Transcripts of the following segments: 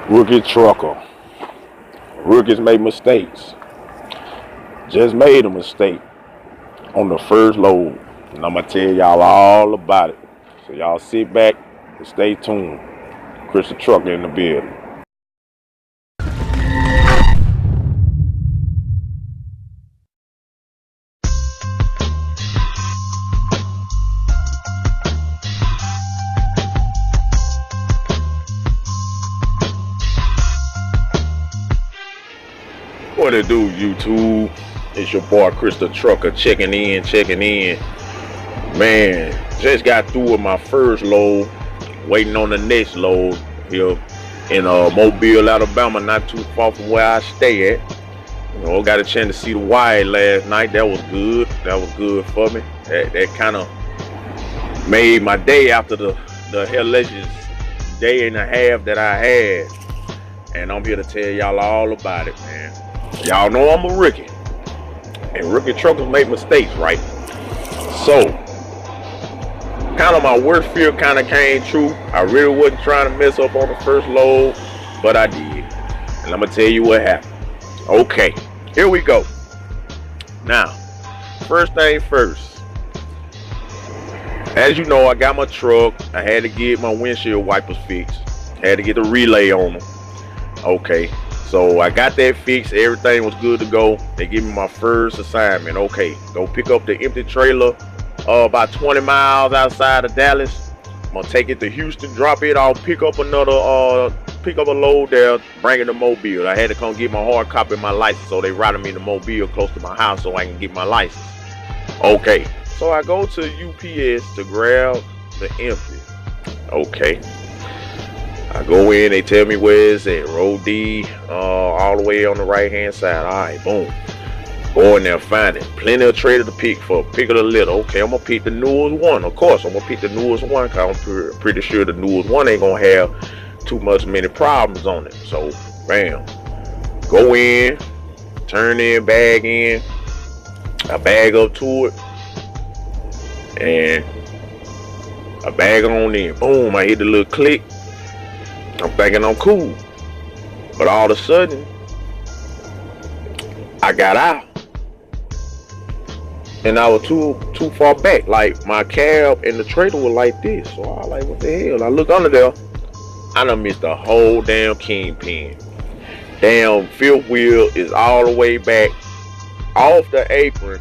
Rookie trucker. Rookies make mistakes. Just made a mistake on the first load. And I'm going to tell y'all all about it. So y'all sit back and stay tuned. Chris the Trucker in the building. What it do, YouTube? It's your boy Chris the Trucker checking in. Man, just got through with my first load, waiting on the next load here in Mobile, Alabama, not too far from where I stay at. Got a chance to see the Wild last night. That was good. That was good for me. That kind of made my day after the hellacious day and a half that I had. And I'm here to tell y'all all about it, man. Y'all know I'm a rookie, and rookie truckers make mistakes, right? So, kind of my worst fear kind of came true. I really wasn't trying to mess up on the first load, but I did. And I'm going to tell you what happened. Okay, here we go. Now, first thing first. As you know, I got my truck. I had to get my windshield wipers fixed. Had to get the relay on them. Okay. So I got that fixed. Everything was good to go. They gave me my first assignment. Okay, go pick up the empty trailer about 20 miles outside of Dallas. I'm gonna take it to Houston, drop it off, pick up a load there, bring it to Mobile. I had to come get my hard copy of my license, so they routed me to Mobile close to my house so I can get my license. Okay, so I go to UPS to grab the empty. Okay. I go in, they tell me where it's at. Road D, all the way on the right hand side. All right, boom. Go in there, find it. Plenty of trailer to pick for. Pick of the litter. Okay, I'm gonna pick the newest one. Of course, I'm gonna pick the newest one because I'm pretty sure the newest one ain't gonna have many problems on it. So, bam. Go in, turn in, bag in. I bag up to it, and I bag on in. Boom, I hit the little click. I'm thinking I'm cool, but all of a sudden I got out and I was too far back. Like my cab and the trailer were like this. So I was like, what the hell? I look under there. I done missed the whole damn kingpin. Damn fifth wheel is all the way back off the apron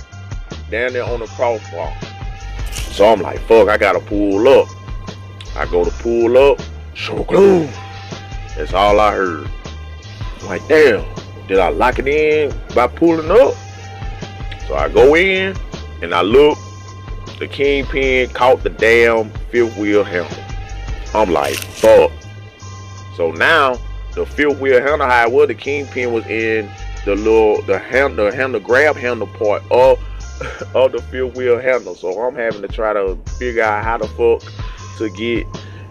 down there on the crossbar. So I'm like, fuck, I gotta pull up. I go to pull up. So gloom. That's all I heard. I'm like, damn, did I lock it in by pulling up? So I go in and I look. The kingpin caught the damn fifth wheel handle. I'm like, fuck. So now the fifth wheel handle, how it was, the kingpin was in the handle grab handle part of the fifth wheel handle. So I'm having to try to figure out how the fuck to get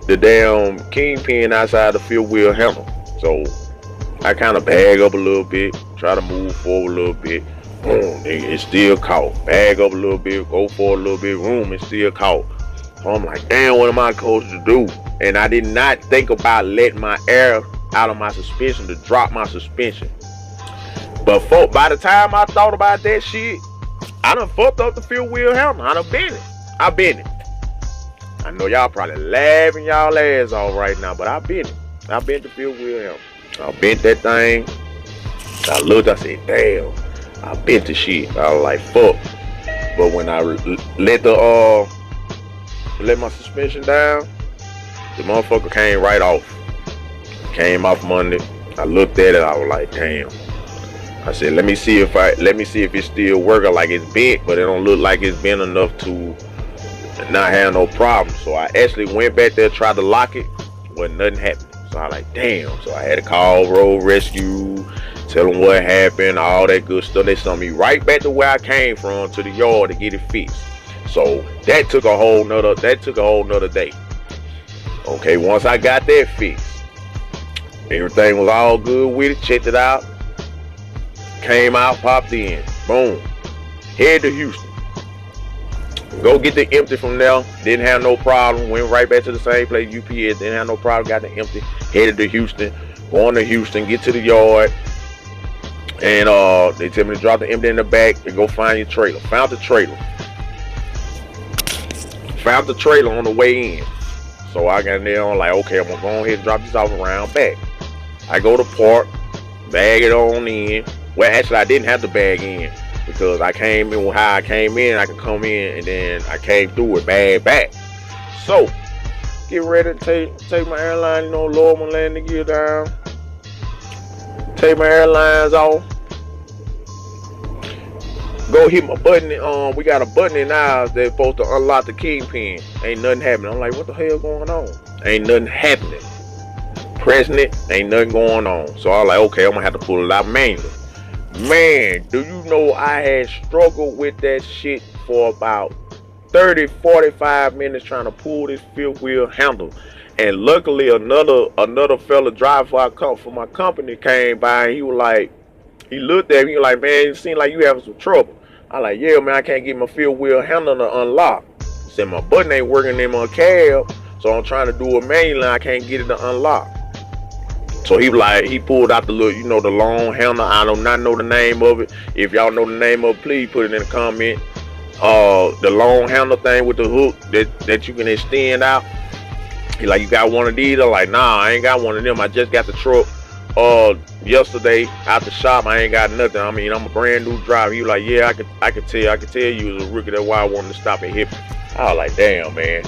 the damn kingpin outside the fifth wheel handle. So I kind of bag up a little bit, try to move forward a little bit. Boom, it's still caught. Bag up a little bit, go forward a little bit. Boom, it's still caught. So I'm like, damn, what am I supposed to do? And I did not think about letting my air out of my suspension to drop my suspension. But by the time I thought about that shit, I done fucked up the fifth wheel handle. I done bent it. I bent it. I know y'all probably laughing y'all ass off right now, but I bent it. I bent the fifth wheel handle. I bent that thing. I looked, I said, damn, I bent the shit. I was like, fuck. But when I let my suspension down, the motherfucker came right off. Came off Monday. I looked at it, I was like, damn. I said, let me see if it's still working, like it's bent, but it don't look like it's bent enough to not have no problem. So I actually went back there, tried to lock it, but nothing happened. So I like, damn. So I had to call road rescue, tell them what happened, all that good stuff. They sent me right back to where I came from, to the yard, to get it fixed. So that took a whole nother day. Okay, once I got that fixed, everything was all good with it, checked it out, came out, popped in, boom, head to Houston. Go get the empty from there. Didn't have no problem. Went right back to the same place, UPS. Didn't have no problem. Got the empty. Headed to Houston. Going to Houston, get to the yard, and they tell me to drop the empty in the back and go find your trailer. Found the trailer. Found the trailer on the way in. So I got in there, I'm like, okay, I'm gonna go ahead and drop this off around back. I go to park, bag it on in. Well, actually, I didn't have to bag in because I came in how I came in. I could come in and then I came through with bag back. So get ready to take my airline, lower my landing gear down. Take my airlines off. Go hit my button. We got a button in ours that's supposed to unlock the kingpin. Ain't nothing happening. I'm like, what the hell going on? Ain't nothing happening. Pressing it, ain't nothing going on. So I was like, okay, I'm gonna have to pull it out manually. Man, do you know I had struggled with that shit for about 30, 45 minutes trying to pull this fifth wheel handle. And luckily another fella driver for my company came by and he was like, he looked at me, he was like, man, it seems like you having some trouble. I like, yeah, man, I can't get my fifth wheel handle to unlock. He said my button ain't working in my cab, so I'm trying to do a manually, I can't get it to unlock. So he pulled out the little, the long handle. I do not know the name of it. If y'all know the name of it, please put it in the comment. The long handle thing with the hook that you can extend out. He like, you got one of these? I'm like, nah, I ain't got one of them. I just got the truck yesterday out the shop. I ain't got nothing. I mean, I'm a brand new driver. He was like, yeah, I could tell you was a rookie. That's why I wanted to stop and hit me. I was like, damn, man.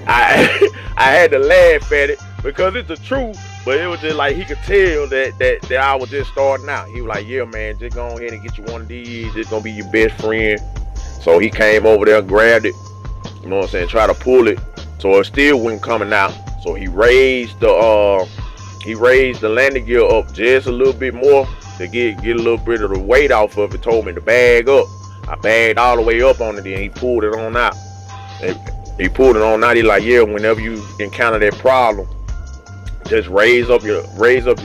I had to laugh at it because it's the truth, but it was just like he could tell that I was just starting out. He was like, yeah, man, just go ahead and get you one of these. It's gonna be your best friend. So he came over there, grabbed it, you know what I'm saying, try to pull it, so it still wasn't coming out. So he raised the landing gear up just a little bit more to get a little bit of the weight off of it. Told me to bag up. I bagged all the way up on it, and he pulled it on out. He pulled it on out. He like, yeah, whenever you encounter that problem, just raise up your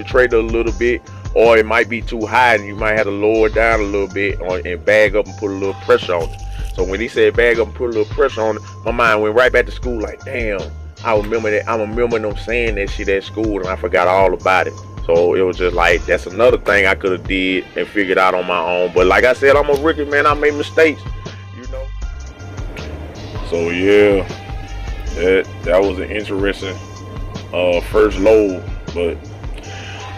trailer a little bit, or it might be too high and you might have to lower it down a little bit and bag up and put a little pressure on it. So when he said bag up and put a little pressure on it, my mind went right back to school like, damn, I remember them saying that shit at school and I forgot all about it. So it was just like, that's another thing I could have did and figured out on my own. But like I said, I'm a rookie, man. I made mistakes, So yeah, that was an interesting first load. But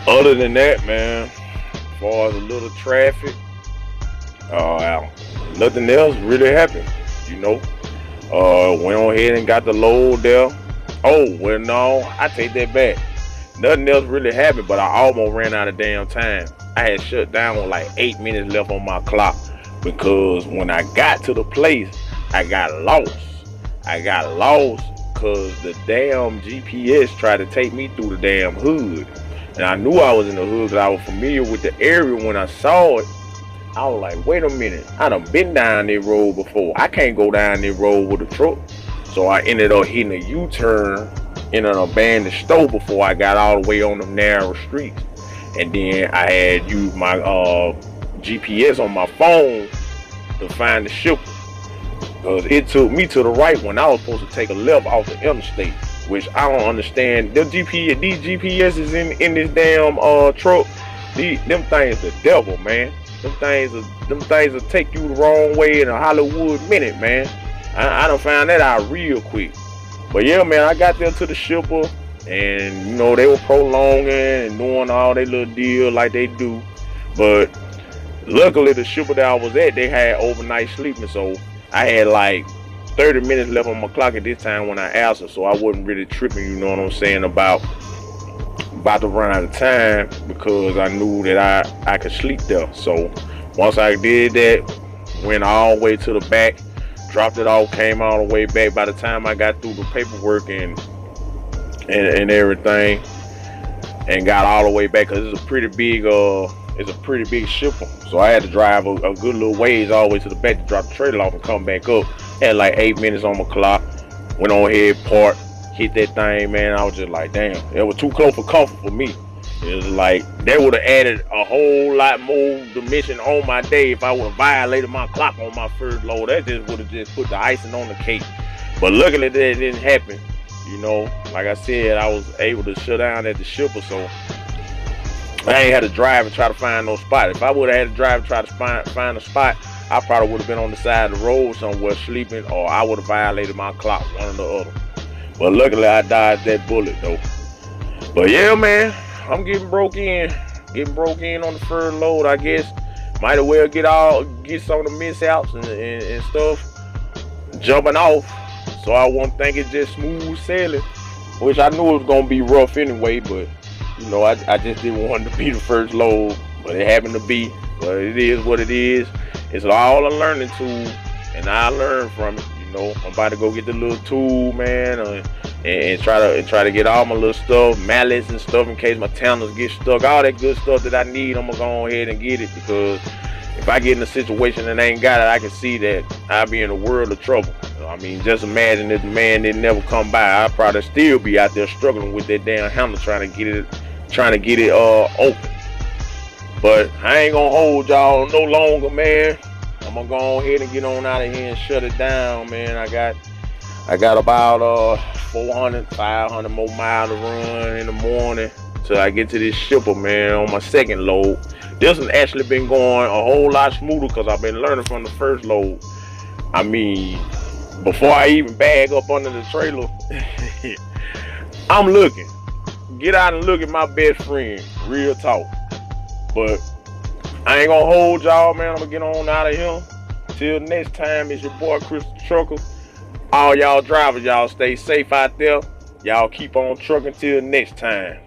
other than that, man, as far as a little traffic, nothing else really happened, Went on ahead and got the load there. Oh, well, no, I take that back. Nothing else really happened, but I almost ran out of damn time. I had shut down with like 8 minutes left on my clock because when I got to the place, I got lost. Because the damn GPS tried to take me through the damn hood. And I knew I was in the hood because I was familiar with the area. When I saw it, I was like, wait a minute, I done been down this road before. I can't go down this road with a truck. So I ended up hitting a U-turn in an abandoned store before I got all the way on them narrow streets. And then I had used my GPS on my phone to find the shipper. Because it took me to the right when I was supposed to take a left off the interstate, which I don't understand. These GPSs in this damn truck, them things the devil, man. Them things will take you the wrong way in a Hollywood minute, man. I done found that out real quick. But yeah, man, I got there to the shipper, and they were prolonging and doing all their little deal like they do. But luckily, the shipper that I was at, they had overnight sleeping, so I had like 30 minutes left on my clock at this time when I answered, so I wasn't really tripping, you know what I'm saying, about to run out of time because I knew that I could sleep there. So once I did that, went all the way to the back, dropped it off, came all the way back. By the time I got through the paperwork and everything, and got all the way back, because it's a pretty big shipper. So I had to drive a good little ways all the way to the back to drop the trailer off and come back up. Had like 8 minutes on my clock. Went on ahead, parked, hit that thing, man. I was just like, damn, it was too close for comfort for me. It was like, that would have added a whole lot more dimension on my day if I would have violated my clock on my first load. That just would have just put the icing on the cake. But luckily that didn't happen. Like I said, I was able to shut down at the shipper, so I ain't had to drive and try to find no spot. If I would have had to drive and try to find a spot, I probably would have been on the side of the road somewhere sleeping, or I would have violated my clock, one or the other. But luckily, I dodged that bullet though. But yeah, man, I'm getting broke in on the first load. I guess might as well get some of the mishaps and stuff jumping off, so I won't think it's just smooth sailing. Which I knew it was gonna be rough anyway, but you know, I just didn't want it to be the first load, but it happened to be. But it is what it is. It's all a learning tool, and I learned from it. You know, I'm about to go get the little tool, man, and try to get all my little stuff, mallets and stuff, in case my tanners get stuck. All that good stuff that I need, I'm gonna go ahead and get it, because if I get in a situation and I ain't got it, I can see that I'll be in a world of trouble. I mean, just imagine if the man didn't never come by. I'd probably still be out there struggling with that damn handle, trying to get it open. But I ain't gonna hold y'all no longer, man. I'm gonna go ahead and get on out of here and shut it down, man. I got about 400, 500 more miles to run in the morning till I get to this shipper, man, on my second load. This has actually been going a whole lot smoother because I've been learning from the first load. I mean, before I even bag up under the trailer, I'm looking. Get out and look at my best friend. Real talk. But I ain't gonna hold y'all, man. I'm gonna get on out of here. Till next time, it's your boy Chris the Trucker. All y'all drivers, y'all stay safe out there. Y'all keep on trucking till next time.